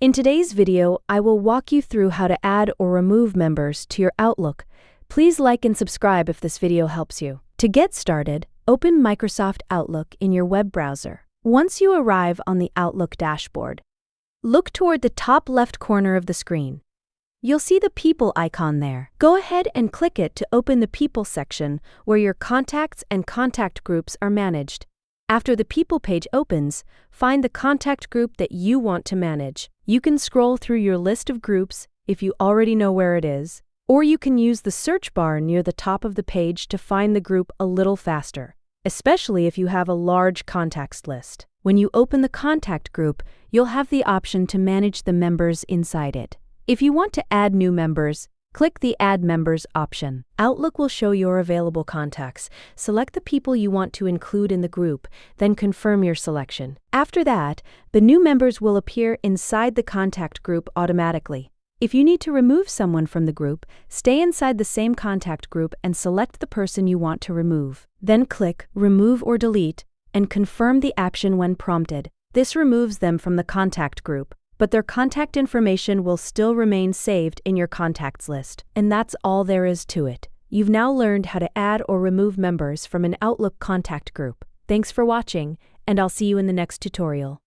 In today's video, I will walk you through how to add or remove members to your Outlook. Please like and subscribe if this video helps you. To get started, open Microsoft Outlook in your web browser. Once you arrive on the Outlook dashboard, look toward the top left corner of the screen. You'll see the People icon there. Go ahead and click it to open the People section where your contacts and contact groups are managed. After the People page opens, find the contact group that you want to manage. You can scroll through your list of groups if you already know where it is, or you can use the search bar near the top of the page to find the group a little faster, especially if you have a large contacts list. When you open the contact group, you'll have the option to manage the members inside it. If you want to add new members, click the Add Members option. Outlook will show your available contacts. Select the people you want to include in the group, then confirm your selection. After that, the new members will appear inside the contact group automatically. If you need to remove someone from the group, stay inside the same contact group and select the person you want to remove. Then click Remove or Delete and confirm the action when prompted. This removes them from the contact group, but their contact information will still remain saved in your contacts list. And that's all there is to it. You've now learned how to add or remove members from an Outlook contact group. Thanks for watching, and I'll see you in the next tutorial.